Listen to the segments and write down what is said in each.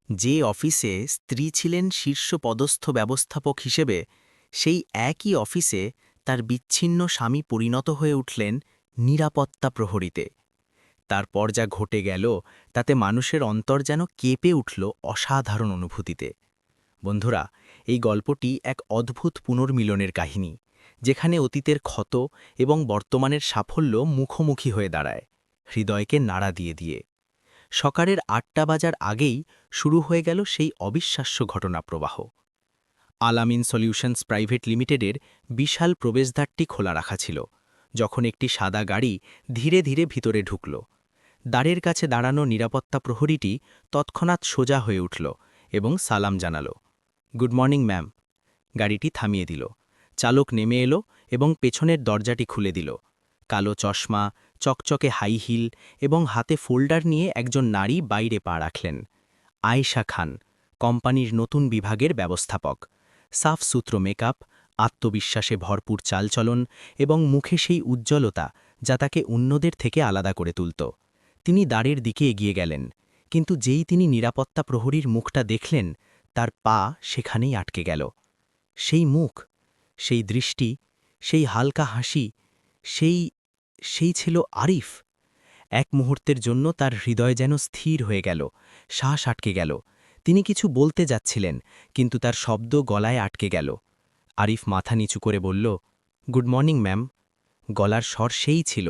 যে অফিসে স্ত্রী ছিলেন শীর্ষপদস্থ ব্যবস্থাপক হিসেবে, সেই একই অফিসে তার বিচ্ছিন্ন স্বামী পরিণত হয়ে উঠলেন নিরাপত্তা প্রহরীতে। তারপর যা ঘটে গেল তাতে মানুষের অন্তর যেন কেঁপে উঠল অসাধারণ অনুভূতিতে। বন্ধুরা, এই গল্পটি এক অদ্ভুত পুনর্মিলনের কাহিনী, যেখানে অতীতের ক্ষত এবং বর্তমানের সাফল্য মুখোমুখি হয়ে দাঁড়ায়, হৃদয়কে নাড়া দিয়ে দিয়ে। সকালের ৮টা বাজার আগেই শুরু হয়ে গেল সেই অবিশ্বাস্য ঘটনাপ্রবাহ। আলামিন সলিউশনস প্রাইভেট লিমিটেডের বিশাল প্রবেশদ্বারটি খোলা রাখা ছিল, যখন একটি সাদা গাড়ি ধীরে ধীরে ভিতরে ঢুকল। দ্বারের কাছে দাঁড়ানো নিরাপত্তা প্রহরীটি তৎক্ষণাৎ সোজা হয়ে উঠল এবং সালাম জানাল। Good morning ma'am. গাড়িটি থামিয়ে দিল। চালক নেমে এলো এবং পেছনের দরজাটি খুলে দিল। কালো চশমা, চকচকে হাই হিল এবং হাতে ফোল্ডার নিয়ে একজন নারী বাইরে পা রাখলেন। আয়েশা খান, কোম্পানির নতুন বিভাগের ব্যবস্থাপক। সাফসুত্র মেকআপ, আত্মবিশ্বাসে ভরপুর চালচলন এবং মুখে সেই উজ্জ্বলতা যা তাকে অন্যদের থেকে আলাদা করে তুলত। তিনি দ্বারের দিকে এগিয়ে গেলেন, কিন্তু যেই তিনি নিরাপত্তা প্রহরীর মুখটা দেখলেন, তার পা সেখানেই আটকে গেল। সেই মুখ, সেই দৃষ্টি, সেই হালকা হাসি, সেই সেই ছিল আরিফ। এক মুহূর্তের জন্য তার হৃদয় যেন স্থির হয়ে গেল, শ্বাস আটকে গেল। তিনি কিছু বলতে যাচ্ছিলেন, কিন্তু তার শব্দ গলায় আটকে গেল। আরিফ মাথা নিচু করে বলল, গুড মর্নিং ম্যাম। গলার স্বর সেই ছিল,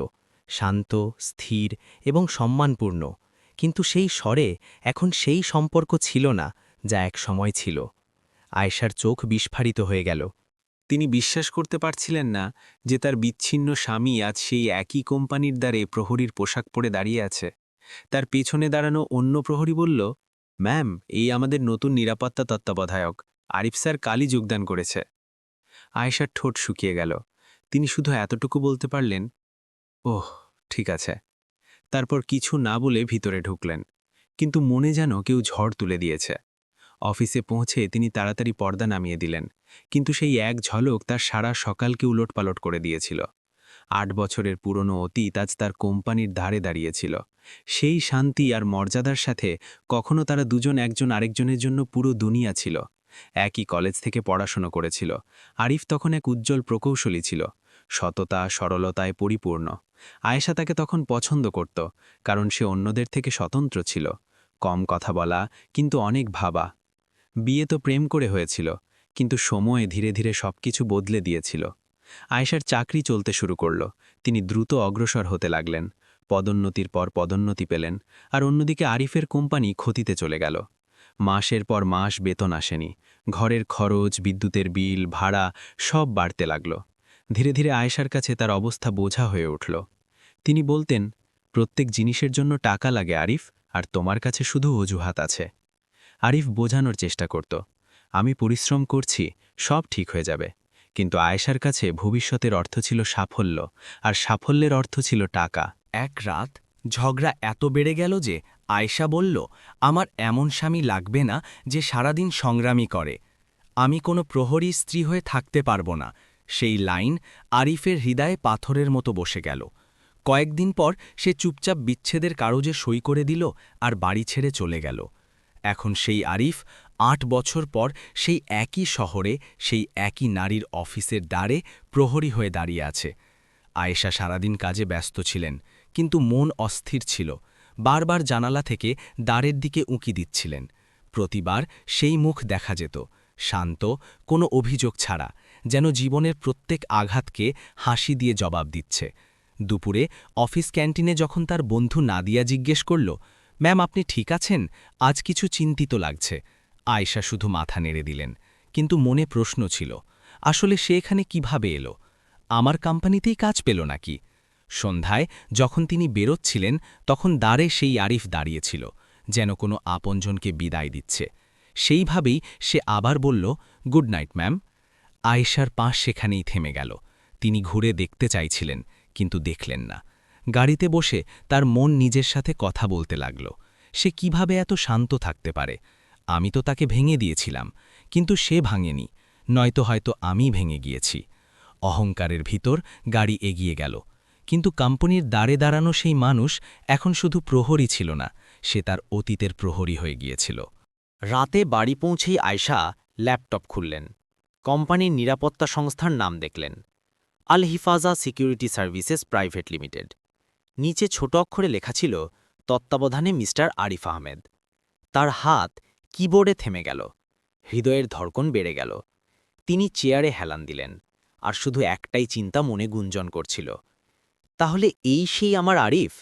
শান্ত, স্থির এবং সম্মানপূর্ণ, কিন্তু সেই স্বরে এখন সেই সম্পর্ক ছিল না যা এক সময় ছিল। আয়েশার চোখ বিস্ফারিত হয়ে গেল। তিনি বিশ্বাস করতে পারছিলেন না যে তার বিচ্ছিন্ন স্বামী আজ সেই একই কোম্পানির দ্বারে প্রহরীর পোশাক পরে দাঁড়িয়ে আছে। তার পেছনে দাঁড়ানো অন্য প্রহরী বলল, ম্যাম, এই আমাদের নতুন নিরাপত্তা তত্ত্বাবধায়ক আরিফ স্যার কালই যোগদান করেছে। আয়েশার ঠোঁট শুকিয়ে গেল। তিনি শুধু এতটুকু বলতে পারলেন, ওহ, ঠিক আছে। তারপর কিছু না বলে ভিতরে ঢুকলেন, কিন্তু মনে যেন কেউ ঝড় তুলে দিয়েছে। অফিসে পৌঁছে তিনি তাড়াতাড়ি পর্দা নামিয়ে দিলেন, কিন্তু সেই এক ঝলক তার সারা সকালকে উলটপালট করে দিয়েছিল। ৮ বছরের পুরনো অতীত আজ তার কোম্পানির ধারে দাঁড়িয়েছিল। সেই শান্তি আর মর্যাদার সাথে কখনো তারা দুজন একজন আরেকজনের জন্য পুরো দুনিয়া ছিল। একই কলেজ থেকে পড়াশোনা করেছিল। আরিফ তখন এক উজ্জ্বল প্রকৌশলী ছিল, সততা সরলতায় পরিপূর্ণ। আয়েশা তাকে তখন পছন্দ করত, কারণ সে অন্যদের থেকে স্বতন্ত্র ছিল, কম কথা বলা কিন্তু অনেক ভাবা। বিয়ে তো প্রেম করে হয়েছিল, কিন্তু সময়ে ধীরে ধীরে সবকিছু বদলে দিয়েছিল। আয়েশার চাকরি চলতে শুরু করল। তিনি দ্রুত অগ্রসর হতে লাগলেন, পদোন্নতির পর পদোন্নতি পেলেন, আর অন্যদিকে আরিফের কোম্পানি ক্ষতিতে চলে গেল। মাসের পর মাস বেতন আসেনি। ঘরের খরচ, বিদ্যুতের বিল, ভাড়া সব বাড়তে লাগল। ধীরে ধীরে আয়েশার কাছে তার অবস্থা বোঝা হয়ে উঠল। তিনি বলতেন, প্রত্যেক জিনিসের জন্য টাকা লাগে আরিফ, আর তোমার কাছে শুধু অজুহাত আছে। আরিফ বোঝানোর চেষ্টা করত, আমি পরিশ্রম করছি, সব ঠিক হয়ে যাবে। কিন্তু আয়েশার কাছে ভবিষ্যতের অর্থ ছিল সাফল্য, আর সাফল্যের অর্থ ছিল টাকা। এক রাত ঝগড়া এত বেড়ে গেল যে আয়েশা বলল, আমার এমন স্বামী লাগবে না যে সারাদিন সংগ্রামী করে। আমি কোনো প্রহরী স্ত্রী হয়ে থাকতে পারব না। সেই লাইন আরিফের হৃদয়ে পাথরের মতো বসে গেল। কয়েকদিন পর সে চুপচাপ বিচ্ছেদের কাগজে সই করে দিল আর বাড়ি ছেড়ে চলে গেল। এখন সেই আরিফ ৮ বছর পর সেই একই শহরে, সেই একই নারীর অফিসের দ্বারে প্রহরী হয়ে দাঁড়িয়ে আছে। আয়েশা সারাদিন কাজে ব্যস্ত ছিলেন, কিন্তু মন অস্থির ছিল। বারবার জানালা থেকে দ্বারের দিকে উঁকি দিচ্ছিলেন। প্রতিবার সেই মুখ দেখা যেত, শান্ত, কোনো অভিযোগ ছাড়া, যেন জীবনের প্রত্যেক আঘাতকে হাসি দিয়ে জবাব দিচ্ছে। দুপুরে অফিস ক্যান্টিনে যখন তার বন্ধু নাদিয়া জিজ্ঞেস করল, ম্যাম আপনি ঠিক আছেন, আজ কিছু চিন্তিত লাগছে, আয়েশা শুধু মাথা নেড়ে দিলেন। কিন্তু মনে প্রশ্ন ছিল, আসলে সে এখানে কিভাবে এলো? আমার কোম্পানিতেই কাজ পেল নাকি? সন্ধ্যায় যখন তিনি বেরোচ্ছিলেন, তখন দ্বারে সেই আরিফ দাঁড়িয়েছিল, যেন কোনো আপনজনকে বিদায় দিচ্ছে। সেইভাবেই সে আবার বলল, গুড নাইট ম্যাম। আয়েশার পাশ সেখানেই থেমে গেল। তিনি ঘুরে দেখতে চাইছিলেন, কিন্তু দেখলেন না। গাড়িতে বসে তার মন নিজের সাথে কথা বলতে লাগল। সে কিভাবে এত শান্ত থাকতে পারে? আমি তো তাকে ভেঙে দিয়েছিলাম, কিন্তু সে ভাঙেনি। নয়তো হয়তো আমি ভেঙে গিয়েছি। অহংকারের ভিতর গাড়ি এগিয়ে গেল, কিন্তু কোম্পানির দ্বারে দাঁড়ানো সেই মানুষ এখন শুধু প্রহরী ছিল না, সে তার অতীতের প্রহরী হয়ে গিয়েছিল। রাতে বাড়ি পৌঁছেই আয়শা ল্যাপটপ খুললেন। কোম্পানির নিরাপত্তা সংস্থার নাম দেখলেন, আল হিফাজা সিকিউরিটি সার্ভিসেস প্রাইভেট লিমিটেড। নিচে ছোট অক্ষরে লেখা ছিল তত্ত্বাবধানে মিস্টার আরিফ আহমেদ। তার হাত কিবোর্ডে থেমে গেল, হৃদয়ের ধড়কন বেড়ে গেল। তিনি চেয়ারে হেলান দিলেন, আর শুধু একটাই চিন্তা মনে গুঞ্জন করছিল, তাহলে এই সেই আমার আরিফ?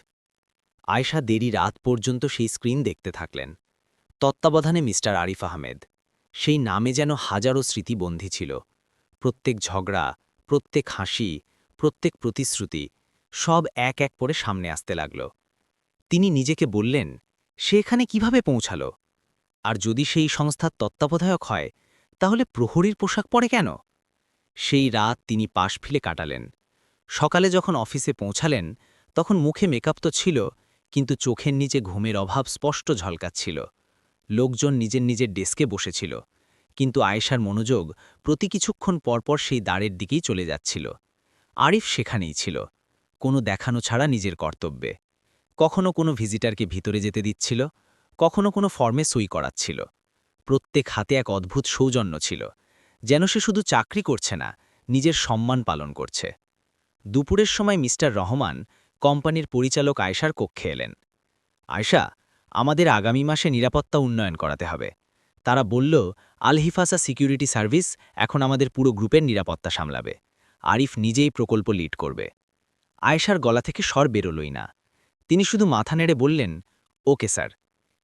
আয়শা দেরি রাত পর্যন্ত সেই স্ক্রিন দেখতে থাকলেন। তত্ত্বাবধানে মিস্টার আরিফ আহমেদ, সেই নামে যেন হাজারো স্মৃতিবন্ধী ছিল। প্রত্যেক ঝগড়া, প্রত্যেক হাসি, প্রত্যেক প্রতিশ্রুতি সব এক এক করে সামনে আসতে লাগল। তিনি নিজেকে বললেন, সে এখানে কিভাবে পৌঁছাল? আর যদি সেই সংস্থার তত্ত্বাবধায়ক হয়, তাহলে প্রহরীর পোশাক পরে কেন? সেই রাত তিনি পাশ ফিলে কাটালেন। সকালে যখন অফিসে পৌঁছালেন, তখন মুখে মেকআপ তো ছিল, কিন্তু চোখের নিচে ঘুমের অভাব স্পষ্ট ঝলকাচ্ছিল। লোকজন নিজের নিজের ডেস্কে বসেছিল, কিন্তু আয়েশার মনোযোগ প্রতি কিছুক্ষণ পরপর সেই দ্বারের দিকেই চলে যাচ্ছিল। আরিফ সেখানেই ছিল, কোনো দেখানো ছাড়া নিজের কর্তব্যে। কখনো কোনো ভিজিটারকে ভিতরে যেতে দিচ্ছিল, কখনো কোনো ফর্মে সই করাচ্ছিল। প্রত্যেক হাতে এক অদ্ভুত সৌজন্য ছিল, যেন সে শুধু চাকরি করছে না, নিজের সম্মান পালন করছে। দুপুরের সময় মিস্টার রহমান কোম্পানির পরিচালক আয়শার কক্ষে এলেন। আয়শা, আমাদের আগামী মাসে নিরাপত্তা উন্নয়ন করাতে হবে। তারা বলল, আল হিফাজা সিকিউরিটি সার্ভিস এখন আমাদের পুরো গ্রুপের নিরাপত্তা সামলাবে। আরিফ নিজেই প্রকল্প লিড করবে। আয়েশার গলা থেকে স্বর বেরোলই না। তিনি শুধু মাথা নেড়ে বললেন, ওকে স্যার।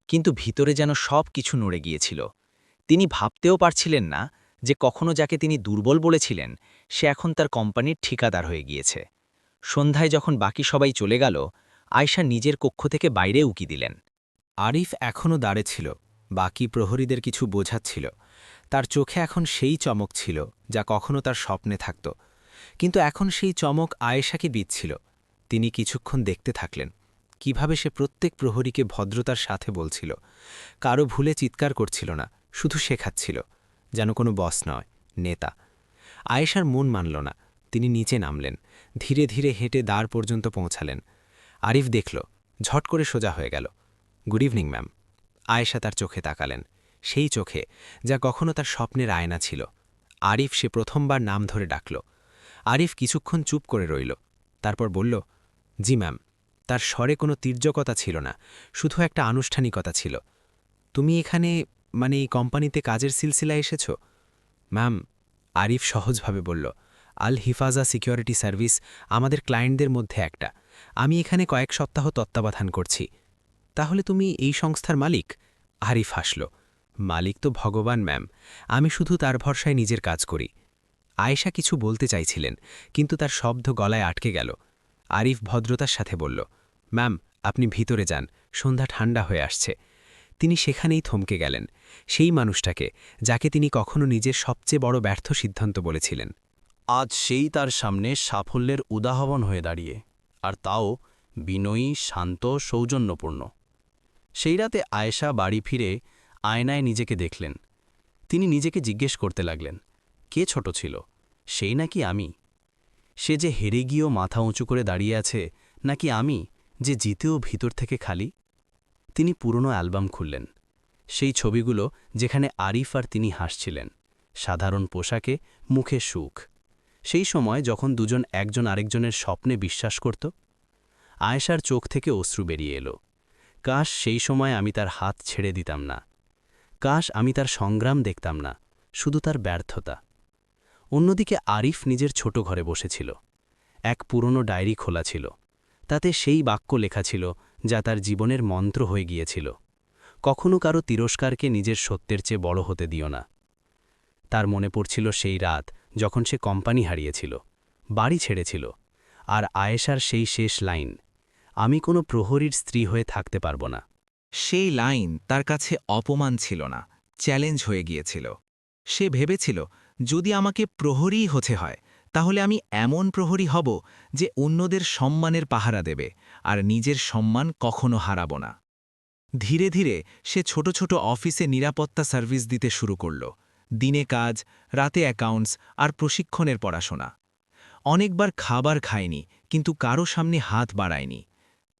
কিন্তু ভিতরে যেন সব কিছু নড়ে গিয়েছিল। তিনি ভাবতেও পারছিলেন না যে কখনো যাকে তিনি দুর্বল বলেছিলেন, সে এখন তার কোম্পানির ঠিকাদার হয়ে গিয়েছে। সন্ধ্যায় যখন বাকি সবাই চলে গেল, আয়শা নিজের কক্ষ থেকে বাইরে উকি দিলেন। আরিফ এখনও দাঁড়ে ছিল, বাকি প্রহরীদের কিছু বোঝাচ্ছিল। তার চোখে এখন সেই চমক ছিল যা কখনো তার স্বপ্নে থাকত, কিন্তু এখন সেই চমক আয়েশাকে বিচ্ছিল। তিনি কিছুক্ষণ দেখতে থাকলেন, কিভাবে সে প্রত্যেক প্রহরীকে ভদ্রতার সাথে বলছিল, কারো ভুলে চিৎকার করছিল না, শুধু শেখাচ্ছিল, যেন কোনো বস নয়, নেতা। আয়েশার মন মানল না। তিনি নিচে নামলেন, ধীরে ধীরে হেঁটে দ্বার পর্যন্ত পৌঁছালেন। আরিফ দেখল, ঝট করে সোজা হয়ে গেল। Good evening ma'am. আয়েশা তার চোখে তাকালেন, সেই চোখে যা কখনো তার স্বপ্নের আয়না ছিল। আরিফ সে প্রথমবার নাম ধরে ডাকল। আরিফ কিছুক্ষণ চুপ করে রইল, তারপর বলল, জি ম্যাম। তার স্বরে কোনো তির্যকতা ছিল না, শুধু একটা আনুষ্ঠানিকতা ছিল। তুমি এখানে, মানে এই কোম্পানিতে কাজের সিলসিলায় এসেছ? ম্যাম, আরিফ সহজভাবে বলল, আল হিফাজা সিকিউরিটি সার্ভিস আমাদের ক্লায়েন্টদের মধ্যে একটা। আমি এখানে কয়েক সপ্তাহ তত্ত্বাবধান করছি। তাহলে তুমি এই সংস্থার মালিক? আরিফ হাসল, মালিক তো ভগবান ম্যাম, আমি শুধু তার ভরসায় নিজের কাজ করি। আয়েশা কিছু বলতে চাইছিলেন, কিন্তু তার শব্দ গলায় আটকে গেল। আরিফ ভদ্রতার সাথে বলল, ম্যাম, আপনি ভিতরে যান, সন্ধ্যা ঠান্ডা হয়ে আসছে। তিনি সেখানেই থমকে গেলেন, সেই মানুষটাকে যাকে তিনি কখনো নিজের সবচেয়ে বড় ব্যর্থ সিদ্ধান্ত বলেছিলেন। আজ সেই তার সামনে সাফল্যের উদাহরণ হয়ে দাঁড়িয়ে, আর তাও বিনয়ী, শান্ত, সৌজন্যপূর্ণ। সেই রাতে আয়েশা বাড়ি ফিরে আয়নায় নিজেকে দেখলেন। তিনি নিজেকে জিজ্ঞেস করতে লাগলেন, কে ছোট ছিল, সেই নাকি আমি? সে যে হেরে গিয়েও মাথা উঁচু করে দাঁড়িয়ে আছে, নাকি আমি যে জিতেও ভিতর থেকে খালি? তিনি পুরনো অ্যালবাম খুললেন, সেই ছবিগুলো যেখানে আরিফ আর তিনি হাসছিলেন, সাধারণ পোশাকে, মুখে সুখ। সেই সময় যখন দুজন একজন আরেকজনের স্বপ্নে বিশ্বাস করত। আয়েশার চোখ থেকে অশ্রু বেরিয়ে এলো। কাশ সেই সময় আমি তার হাত ছেড়ে দিতাম না। কাশ আমি তার সংগ্রাম দেখতাম না, শুধু তার ব্যর্থতা। অন্যদিকে আরিফ নিজের ছোট ঘরে বসেছিল। এক পুরনো ডায়েরি খোলা ছিল, তাতে সেই বাক্য লেখা ছিল যা তার জীবনের মন্ত্র হয়ে গিয়েছিল, কখনো কারো তিরস্কারকে নিজের সত্যের চেয়ে বড় হতে দিও না। তার মনে পড়ছিল সেই রাত যখন সে কোম্পানি হারিয়েছিল, বাড়ি ছেড়েছিল, আর আয়েশার সেই শেষ লাইন, আমি কোনো প্রহরীর স্ত্রী হয়ে থাকতে পারব না। সেই লাইন তার কাছে অপমান ছিল না, চ্যালেঞ্জ হয়ে গিয়েছিল। সে ভেবেছিল, যদি আমাকে প্রহরীই হতে হয়, তাহলে আমি এমন প্রহরী হব যে অন্যদের সম্মানের পাহারা দেবে, আর নিজের সম্মান কখনো হারাব না। ধীরে ধীরে সে ছোট ছোট অফিসে নিরাপত্তা সার্ভিস দিতে শুরু করল। দিনে কাজ, রাতে অ্যাকাউন্টস আর প্রশিক্ষণের পড়াশোনা। অনেকবার খাবার খায়নি, কিন্তু কারো সামনে হাত বাড়ায়নি।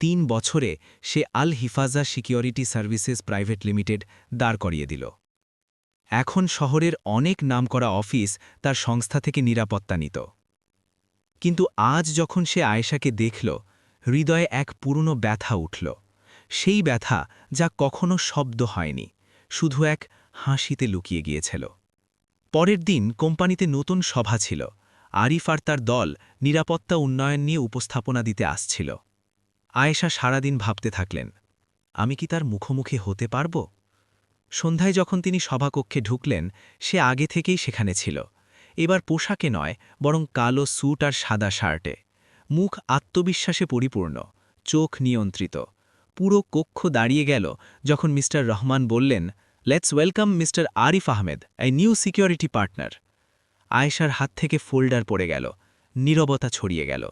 3 বছরে সে আল হিফাজা সিকিউরিটি সার্ভিসেস প্রাইভেট লিমিটেড দাঁড় করিয়ে দিল। এখন শহরের অনেক নামকরা অফিস তার সংস্থা থেকে নিরাপত্তা নিত। কিন্তু আজ যখন সে আয়েশাকে দেখল, হৃদয়ে এক পুরনো ব্যথা উঠল। সেই ব্যথা যা কখনো শব্দ হয়নি, শুধু এক হাসিতে লুকিয়ে গিয়েছিল। পরের দিন কোম্পানিতে নতুন সভা ছিল। আরিফ আর তার দল নিরাপত্তা উন্নয়ন নিয়ে উপস্থাপনা দিতে আসছিল। আয়েশা সারাদিন ভাবতে থাকলেন, আমি কি তার মুখোমুখি হতে পারব? সন্ধ্যায় যখন তিনি সভাকক্ষে ঢুকলেন, সে আগে থেকেই সেখানে ছিল। এবার পোশাকে নয়, বরং কালো স্যুট আর সাদা শার্টে। মুখ আত্মবিশ্বাসে পরিপূর্ণ, চোখ নিয়ন্ত্রিত। পুরো কক্ষ দাঁড়িয়ে গেল যখন মিস্টার রহমান বললেন, let's welcome mister Arif Ahmed, a new security partner. আয়েশার হাত থেকে ফোল্ডার পড়ে গেল, নীরবতা ছড়িয়ে গেল।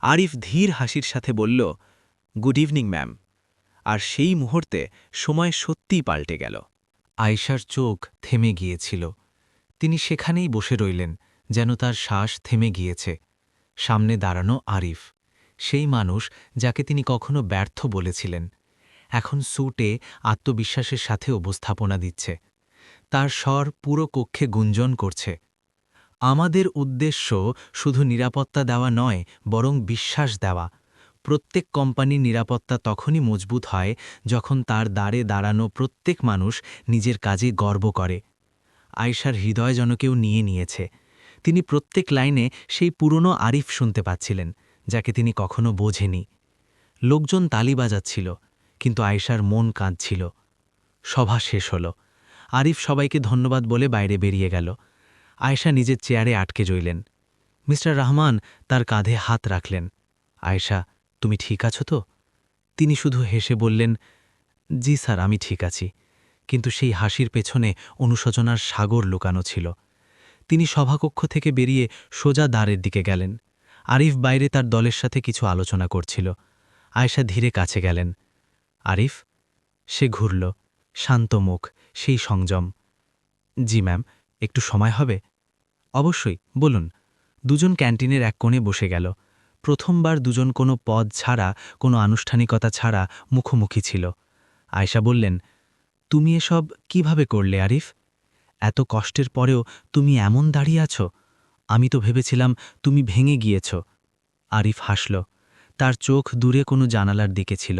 আরিফ ধীর হাসির সাথে বলল, গুড ইভিনিং ম্যাম। আর সেই মুহূর্তে সময় সত্যিই পাল্টে গেল। আয়েশার চোখ থেমে গিয়েছিল। তিনি সেখানেই বসে রইলেন, যেন তার শ্বাস থেমে গিয়েছে। সামনে দাঁড়ানো আরিফ, সেই মানুষ যাকে তিনি কখনো ব্যর্থ বলেছিলেন, এখন স্যুটে আত্মবিশ্বাসের সাথে উপস্থাপনা দিচ্ছে। তার স্বর পুরো কক্ষে গুঞ্জন করছে, আমাদের উদ্দেশ্য শুধু নিরাপত্তা দেওয়া নয়, বরং বিশ্বাস দেওয়া। প্রত্যেক কোম্পানির নিরাপত্তা তখনই মজবুত হয় যখন তার দ্বারে দাঁড়ানো প্রত্যেক মানুষ নিজের কাজে গর্ব করে। আয়েশার হৃদয় যেন কেউ নিয়ে নিয়েছে। তিনি প্রত্যেক লাইনে সেই পুরনো আরিফ শুনতে পাচ্ছিলেন, যাকে তিনি কখনো বোঝেনি। লোকজন তালি বাজাচ্ছিল, কিন্তু আয়েশার মন কাঁদছিল। সভা শেষ হল। আরিফ সবাইকে ধন্যবাদ বলে বাইরে বেরিয়ে গেল। আয়েশা নিজের চেয়ারে আটকে রইলেন। মিস্টার রহমান তার কাঁধে হাত রাখলেন। আয়েশা, তুমি ঠিক আছো তো? তিনি শুধু হেসে বললেন, জি স্যার, আমি ঠিক আছি। কিন্তু সেই হাসির পেছনে অনুশোচনার সাগর লুকানো ছিল। তিনি সভাকক্ষ থেকে বেরিয়ে সোজা দ্বারের দিকে গেলেন। আরিফ বাইরে তার দলের সাথে কিছু আলোচনা করছিল। আয়েশা ধীরে কাছে গেলেন। আরিফ? সে ঘুরল, শান্ত মুখ, সেই সংযম। জি ম্যাম, একটু সময় হবে? অবশ্যই, বলুন। দুজন ক্যান্টিনের এক কোণে বসে গেল। প্রথমবার দুজন কোনো পদ ছাড়া, কোনো আনুষ্ঠানিকতা ছাড়া মুখোমুখি ছিল। আয়েশা বললেন, তুমি এসব কিভাবে করলে আরিফ? এত কষ্টের পরেও তুমি এমন দাঁড়িয়ে আছো? আমি তো ভেবেছিলাম তুমি ভেঙে গিয়েছ। আরিফ হাসল, তার চোখ দূরে কোনো জানালার দিকে ছিল।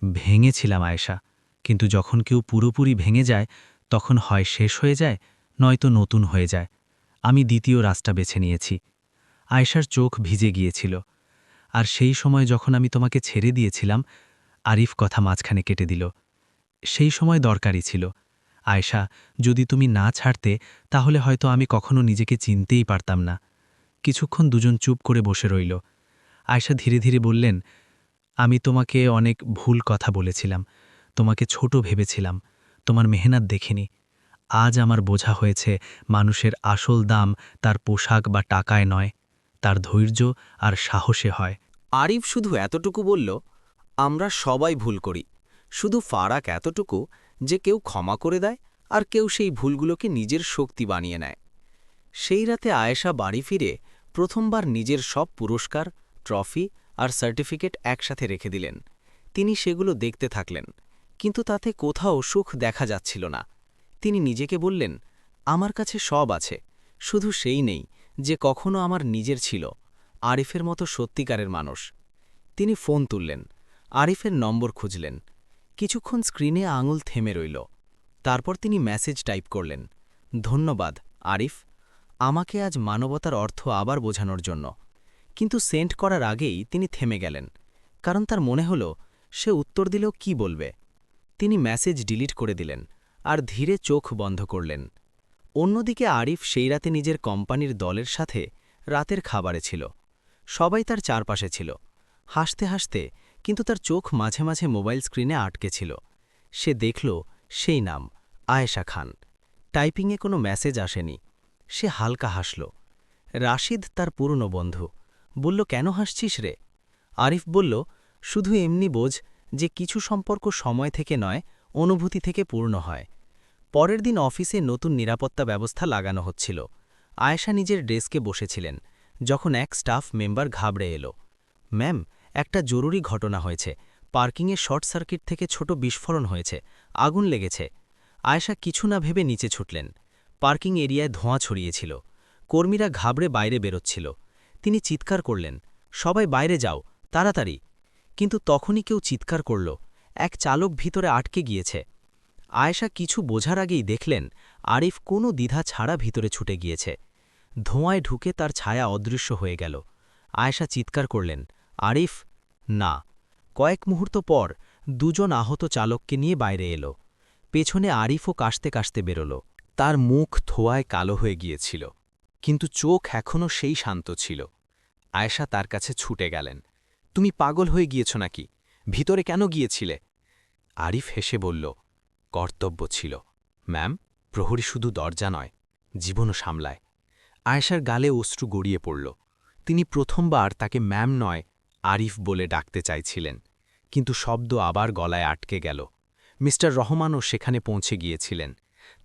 ভেঙেছিলাম আয়েশা, কিন্তু যখন কেউ পুরোপুরি ভেঙে যায়, তখন হয় শেষ হয়ে যায়, নয়তো নতুন হয়ে যায়। আমি দ্বিতীয় রাস্তা বেছে নিয়েছি। আয়েশার চোখ ভিজে গিয়েছিল। আর সেই সময় যখন আমি তোমাকে ছেড়ে দিয়েছিলাম, আরিফ কথা মাঝখানে কেটে দিল, সেই সময় দরকারই ছিল। আয়েশা, যদি তুমি না ছাড়তে, তাহলে হয়তো আমি কখনো নিজেকে চিনতেই পারতাম না। কিছুক্ষণ দুজন চুপ করে বসে রইল। আয়েশা ধীরে ধীরে বললেন, আমি তোমাকে অনেক ভুল কথা বলেছিলাম, তোমাকে ছোট ভেবেছিলাম, তোমার মেহনত দেখিনি। আজ আমার বোঝা হয়েছে, মানুষের আসল দাম তার পোশাক বা টাকায় নয়, তার ধৈর্য আর সাহসে হয়। আরিফ শুধু এতটুকু বলল, আমরা সবাই ভুল করি, শুধু ফারাক এতটুকু যে কেউ ক্ষমা করে দেয় আর কেউ সেই ভুলগুলোকে নিজের শক্তি বানিয়ে নেয়। সেই রাতে আয়েশা বাড়ি ফিরে প্রথমবার নিজের সব পুরস্কার, ট্রফি আর সার্টিফিকেট একসাথে রেখে দিলেন। তিনি সেগুলো দেখতে থাকলেন, কিন্তু তাতে কোথাও সুখ দেখা যাচ্ছিল না। তিনি নিজেকে বললেন, আমার কাছে সব আছে, শুধু সেই নেই যে কখনো আমার নিজের ছিল, আরিফের মতো সত্যিকারের মানুষ। তিনি ফোন তুললেন, আরিফের নম্বর খুঁজলেন। কিছুক্ষণ স্ক্রিনে আঙুল থেমে রইল। তারপর তিনি মেসেজ টাইপ করলেন, ধন্যবাদ আরিফ, আমাকে আজ মানবতার অর্থ আবার বোঝানোর জন্য। কিন্তু সেন্ড করার আগেই তিনি থেমে গেলেন, কারণ তার মনে হল সে উত্তর দিলেও কি বলবে। তিনি মেসেজ ডিলিট করে দিলেন আর ধীরে চোখ বন্ধ করলেন। অন্যদিকে আরিফ সেই রাতে নিজের কোম্পানির দলের সাথে রাতের খাবারে ছিল। সবাই তার চারপাশে ছিল, হাসতে হাসতে, কিন্তু তার চোখ মাঝে মাঝে মোবাইল স্ক্রিনে আটকে ছিল। সে দেখল সেই নাম, আয়েশা খান। টাইপিংয়ে কোনো মেসেজ আসেনি। সে হালকা হাসল। রাশিদ তার পুরনো বন্ধু বলল, কেন হাসছিস রে? আরিফ বলল, শুধু এমনি বোঝ যে কিছু সম্পর্ক সময় থেকে নয়, অনুভূতি থেকে পূর্ণ হয়। পরের দিন অফিসে নতুন নিরাপত্তা ব্যবস্থা লাগানো হচ্ছিল। আয়েশা নিজের ডেস্কে বসেছিলেন যখন এক স্টাফ মেম্বার ঘাবড়ে এলো। ম্যাম, একটা জরুরি ঘটনা হয়েছে, পার্কিংয়ে শর্ট সার্কিট থেকে ছোট বিস্ফোরণ হয়েছে, আগুন লেগেছে। আয়েশা কিছু না ভেবে নিচে ছুটলেন। পার্কিং এরিয়ায় ধোঁয়া ছড়িয়েছিল, কর্মীরা ঘাবড়ে বাইরে বেরোচ্ছিল। তিনি চিৎকার করলেন, সবাই বাইরে যাও, তাড়াতাড়ি। কিন্তু তখনই কেউ চিৎকার করল, এক চালক ভিতরে আটকে গিয়েছে। আয়েশা কিছু বোঝার আগেই দেখলেন আরিফ কোনো দ্বিধা ছাড়া ভিতরে ছুটে গিয়েছে। ধোঁয়ায় ঢুকে তার ছায়া অদৃশ্য হয়ে গেল। আয়েশা চিৎকার করলেন, আরিফ! না। কয়েক মুহূর্ত পর দুজন আহত চালককে নিয়ে বাইরে এলো। পেছনে আরিফও কাশতে কাশতে বেরোল। তার মুখ ধোঁয়ায় কালো হয়ে গিয়েছিল, কিন্তু চোখ এখনও সেই শান্ত ছিল। আয়েশা তার কাছে ছুটে গেলেন। তুমি পাগল হয়ে গিয়েছ নাকি? ভিতরে কেন গিয়েছিলে? আরিফ হেসে বলল, কর্তব্য ছিল ম্যাম। প্রহরী শুধু দরজা নয়, জীবনও সামলায়। আয়েশার গালে অশ্রু গড়িয়ে পড়ল। তিনি প্রথমবার তাকে ম্যাম নয়, আরিফ বলে ডাকতে চাইছিলেন, কিন্তু শব্দ আবার গলায় আটকে গেল। মিস্টার রহমানও সেখানে পৌঁছে গিয়েছিলেন।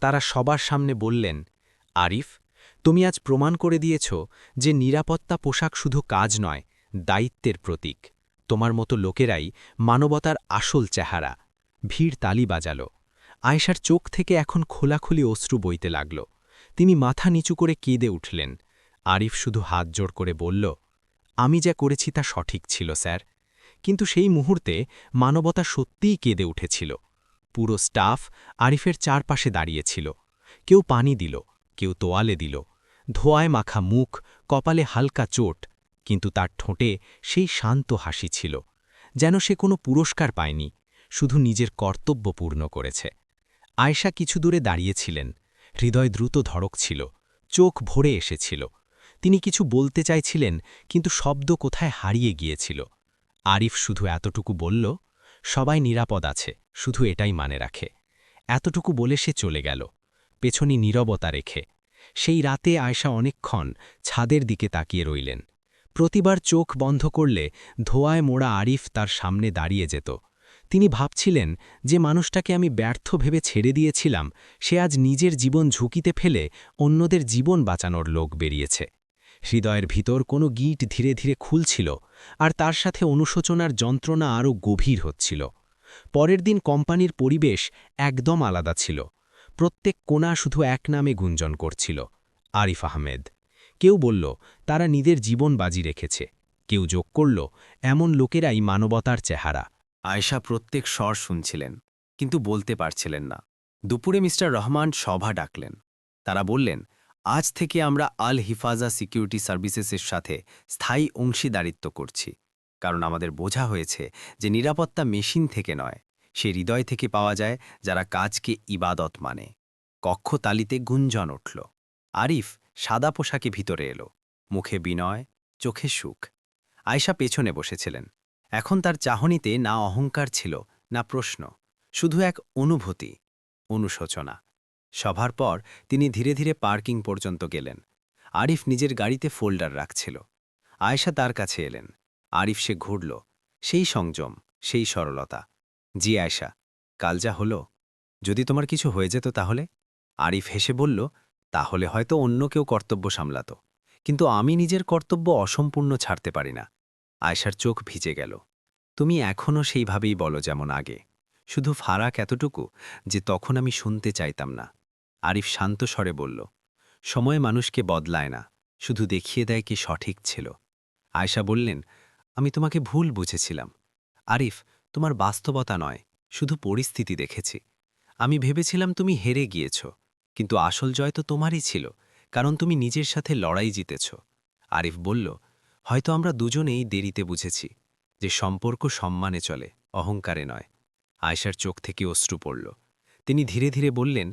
তারা সবার সামনে বললেন, আরিফ, তুমি আজ প্রমাণ করে দিয়েছ যে নিরাপত্তা পোশাক শুধু কাজ নয়, দায়িত্বের প্রতীক। তোমার মতো লোকেরাই মানবতার আসল চেহারা। ভিড় তালি বাজাল। আয়েশার চোখ থেকে এখন খোলাখুলি অশ্রু বইতে লাগল। তিনি মাথা নিচু করে কেঁদে উঠলেন। আরিফ শুধু হাত জোড় করে বলল, আমি যা করেছি তা সঠিক ছিল স্যার। কিন্তু সেই মুহূর্তে মানবতা সত্যিই কেঁদে উঠেছিল। পুরো স্টাফ আরিফের চারপাশে দাঁড়িয়েছিল। কেউ পানি দিল, কেউ তোয়ালে দিল। ধোঁয়ায় মাখা মুখ, কপালে হালকা চোট, কিন্তু তার ঠোঁটে সেই শান্ত হাসি ছিল, যেন সে কোনো পুরস্কার পায়নি, শুধু নিজের কর্তব্য পূর্ণ করেছে। আয়েশা কিছু দূরে দাঁড়িয়েছিলেন। হৃদয় দ্রুত ধড়কছিল, চোখ ভরে এসেছিল। তিনি কিছু বলতে চাইছিলেন, কিন্তু শব্দ কোথায় হারিয়ে গিয়েছিল। আরিফ শুধু এতটুকু বলল, সবাই নিরাপদ আছে, শুধু এটাই মানে রাখে। এতটুকু বলে সে চলে গেল, পেছনে নীরবতা রেখে। সেই রাতে আয়েশা অনেকক্ষণ ছাদের দিকে তাকিয়ে রইলেন। প্রতিবার চোখ বন্ধ করলে ধোঁয়ায় মোড়া আরিফ তার সামনে দাঁড়িয়ে যেত। তিনি ভাবছিলেন, যে মানুষটাকে আমি ব্যর্থ ভেবে ছেড়ে দিয়েছিলাম, সে আজ নিজের জীবন ঝুঁকিতে ফেলে অন্যদের জীবন বাঁচানোর লোক বেরিয়েছে। হৃদয়ের ভিতর কোনো গিট ধীরে ধীরে খুলছিল, আর তার সাথে অনুশোচনার যন্ত্রণা আরও গভীর হচ্ছিল। পরের দিন কোম্পানির পরিবেশ একদম আলাদা ছিল। প্রত্যেক কোণা শুধু এক নামে গুঞ্জন করছিল, আরিফ আহমেদ। কেউ বলল, তারা নিজের জীবন বাজি রেখেছে। কেউ যোগ করল, এমন লোকেরাই মানবতার চেহারা। আয়েশা প্রত্যেক স্বর শুনছিলেন, কিন্তু বলতে পারছিলেন না। দুপুরে মিস্টার রহমান সভা ডাকলেন। তারা বললেন, আজ থেকে আমরা আল হিফাজা সিকিউরিটি সার্ভিসেসের সাথে স্থায়ী অংশীদারিত্ব করছি, কারণ আমাদের বোঝা হয়েছে যে নিরাপত্তা মেশিন থেকে নয়, সে হৃদয় থেকে পাওয়া যায়, যারা কাজকে ইবাদত মানে। কক্ষতালিতে গুঞ্জন উঠল। আরিফ সাদা পোশাকে ভিতরে এলো, মুখে বিনয়, চোখে সুখ। আয়েশা পেছনে বসেছিলেন। এখন তার চাহনিতে না অহংকার ছিল, না প্রশ্ন, শুধু এক অনুভূতি, অনুশোচনা। সভার পর তিনি ধীরে ধীরে পার্কিং পর্যন্ত গেলেন। আরিফ নিজের গাড়িতে ফোল্ডার রাখছিল। আয়েশা তার কাছে এলেন। আরিফ সে ঘুরল, সেই সংযম, সেই সরলতা। জি আয়েশা, কাল যা হলো, যদি তোমার কিছু হয়ে যেত তাহলে? আরিফ হেসে বলল, তাহলে হয়তো অন্য কেউ কর্তব্য সামলাত, কিন্তু আমি নিজের কর্তব্য অসম্পূর্ণ ছাড়তে পারি না। আয়েশার চোখ ভিজে গেল। তুমি এখনও সেইভাবেই বলো যেমন আগে, শুধু ফারাক এতটুকু যে তখন আমি শুনতে চাইতাম না। আরিফ শান্ত স্বরে বলল, সময় মানুষকে বদলায় না, শুধু দেখিয়ে দেয় কি সঠিক ছিল। আয়েশা বললেন, আমি তোমাকে ভুল বুঝেছিলাম। আরিফ, তোমার বাস্তবতা নয়, শুধু পরিস্থিতি দেখেছি। আমি ভেবেছিলাম তুমি হেরে গিয়েছ, কিন্তু আসল জয় তো তোমারই ছিল, কারণ তুমি নিজের সাথে লড়াই জিতেছ। আরিফ বলল, হয়তো আমরা দুজনেই দেরিতে বুঝেছি যে সম্পর্ক সম্মানে চলে, অহংকারে নয়। আয়েশার চোখ থেকে অশ্রু পড়ল। তিনি ধীরে ধীরে বললেন,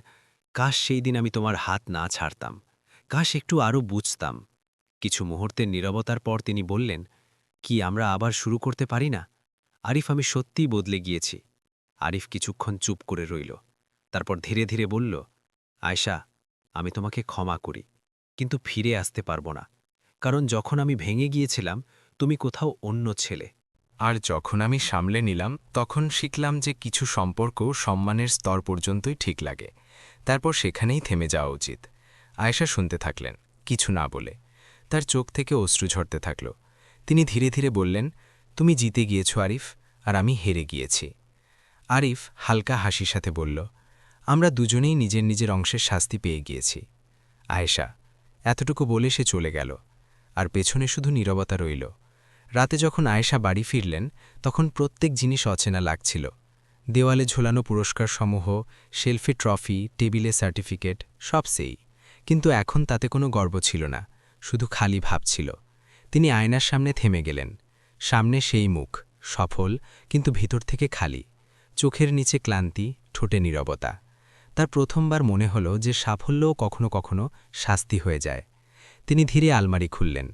কাশ সেই দিন আমি তোমার হাত না ছাড়তাম, কাশ একটু আরও বুঝতাম। কিছু মুহূর্তের নীরবতার পর তিনি বললেন, কি আমরা আবার শুরু করতে পারি না? আরিফ, আমি সত্যিই বদলে গিয়েছি। আরিফ কিছুক্ষণ চুপ করে রইল, তারপর ধীরে ধীরে বলল, আয়েশা, আমি তোমাকে ক্ষমা করি, কিন্তু ফিরে আসতে পারবো না, কারণ যখন আমি ভেঙে গিয়েছিলাম তুমি কোথাও অন্য ছেলে। আর যখন আমি সামলে নিলাম তখন শিখলাম যে কিছু সম্পর্ক সম্মানের স্তর পর্যন্তই ঠিক লাগে, তারপর সেখানেই থেমে যাওয়া উচিত। আয়েশা শুনতে থাকলেন, কিছু না বলে। তার চোখ থেকে অশ্রু ঝরতে থাকল। তিনি ধীরে ধীরে বললেন, তুমি জিতে গিয়েছ আরিফ, আর আমি হেরে গিয়েছি। আরিফ হালকা হাসির সাথে বলল, আমরা দুজনেই নিজের নিজের অংশের শাস্তি পেয়ে গিয়েছি। আয়েশা এতটুকু বলে সে চলে গেল, আর পেছনে শুধু নীরবতা রইল। রাতে যখন আয়েশা বাড়ি ফিরলেন তখন প্রত্যেক জিনিস অচেনা লাগছিল। দেওয়ালে ঝোলানো পুরস্কারসমূহ, শেলফে ট্রফি, টেবিলে সার্টিফিকেট, সব সেই। কিন্তু এখন তাতে কোনো গর্ব ছিল না, শুধু খালি ভাব ছিল। তিনি আয়নার সামনে থেমে গেলেন। সামনে সেই মুখ, সফল কিন্তু ভিতর থেকে খালি। চোখের নিচে ক্লান্তি, ঠোঁটে নীরবতা। তার প্রথমবার মনে হল যে সাফল্যও কখনো কখনো শাস্তি হয়ে যায়। তিনি ধীরে আলমারি খুললেন।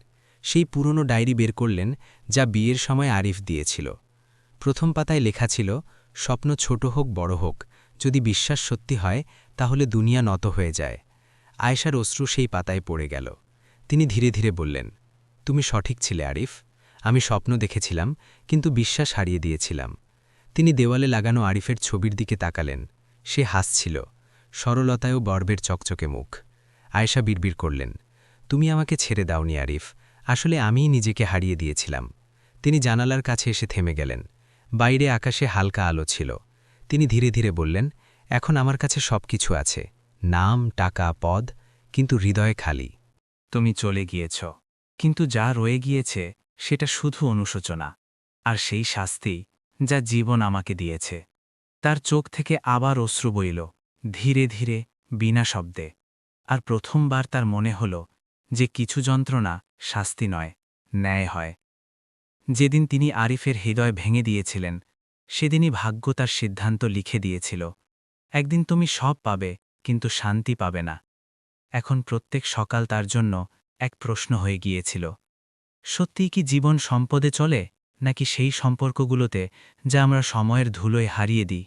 সেই পুরনো ডায়েরি বের করলেন যা বিয়ের সময় আরিফ দিয়েছিল। প্রথম পাতায় লেখা ছিল, স্বপ্ন ছোট হোক বড় হোক, যদি বিশ্বাস সত্যি হয় তাহলে দুনিয়া নত হয়ে যায়। আয়েশার অশ্রু সেই পাতায় পড়ে গেল। তিনি ধীরে ধীরে বললেন, তুমি সঠিক ছিলে আরিফ। আমি স্বপ্ন দেখেছিলাম কিন্তু বিশ্বাস হারিয়ে দিয়েছিলাম। তিনি দেওয়ালে লাগানো আরিফের ছবির দিকে তাকালেন। সে হাসছিল, সরলতায়ও গর্বের চকচকে মুখ। আয়েশা বিড়বিড় করলেন, তুমি আমাকে ছেড়ে দাওনি আরিফ, আসলে আমিই নিজেকে হারিয়ে দিয়েছিলাম। তিনি জানালার কাছে এসে থেমে গেলেন। বাইরে আকাশে হালকা আলো ছিল। তিনি ধীরে ধীরে বললেন, এখন আমার কাছে সব কিছু আছে, নাম, টাকা, পদ, কিন্তু হৃদয় খালি। তুমি চলে গিয়েছ, কিন্তু যা রয়ে গিয়েছে সেটা শুধু অনুশোচনা, আর সেই শাস্তি যা জীবন আমাকে দিয়েছে। তার চোখ থেকে আবার অশ্রু বইল, ধীরে ধীরে, বিনা শব্দে। আর প্রথমবার তার মনে হল যে কিছু যন্ত্রণা শাস্তি নয়, ন্যায় হয়। যেদিন তিনি আরিফের হৃদয় ভেঙে দিয়েছিলেন, সেদিনই ভাগ্য তার সিদ্ধান্ত লিখে দিয়েছিল, একদিন তুমি সব পাবে কিন্তু শান্তি পাবে না। এখন প্রত্যেক সকাল তার জন্য এক প্রশ্ন হয়ে গিয়েছিল, সত্যিই কি জীবন সম্পদে চলে, নাকি সেই সম্পর্কগুলোতে যা আমরা সময়ের ধুলোয় হারিয়ে দিই?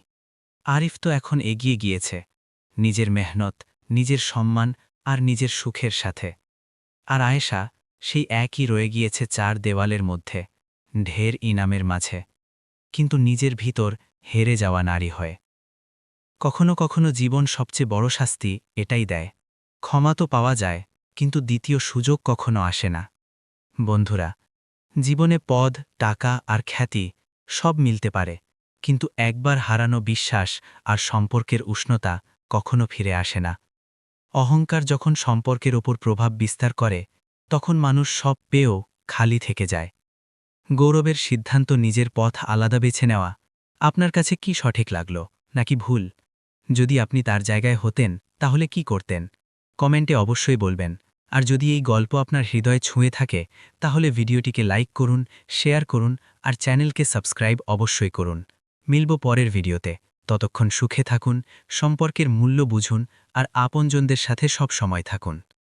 আরিফ তো এখন এগিয়ে গিয়েছে, নিজের মেহনত, নিজের সম্মান আর নিজের সুখের সাথে। আর আয়েশা সেই একই রয়ে গিয়েছে চার দেওয়ালের মধ্যে, ঢের ইনামের মাঝে, কিন্তু নিজের ভিতর হেরে যাওয়া নারী হয়। কখনো কখনো জীবন সবচেয়ে বড় শাস্তি এটাই দেয়, ক্ষমা তো পাওয়া যায় কিন্তু দ্বিতীয় সুযোগ কখনো আসে না। বন্ধুরা, জীবনে পদ, টাকা আর খ্যাতি সব মিলতে পারে, কিন্তু একবার হারানো বিশ্বাস আর সম্পর্কের উষ্ণতা কখনো ফিরে আসে না। অহংকার যখন সম্পর্কের ওপর প্রভাব বিস্তার করে, তখন মানুষ সব পেয়েও খালি থেকে যায়। গৌরবের সিদ্ধান্ত নিজের পথ আলাদা বেছে নেওয়া। আপনার কাছে কি সঠিক লাগল, নাকি ভুল? যদি আপনি তার জায়গায় হতেন তাহলে কি করতেন? কমেন্টে অবশ্যই বলবেন। আর যদি এই গল্প আপনার হৃদয় ছুঁয়ে থাকে তাহলে ভিডিওটিকে লাইক করুন, শেয়ার করুন আর চ্যানেলকে সাবস্ক্রাইব অবশ্যই করুন। মিলব পরের ভিডিওতে। ততক্ষণ সুখে থাকুন, সম্পর্কের মূল্য বুঝুন আর আপনজনদের সাথে সব সময় থাকুন।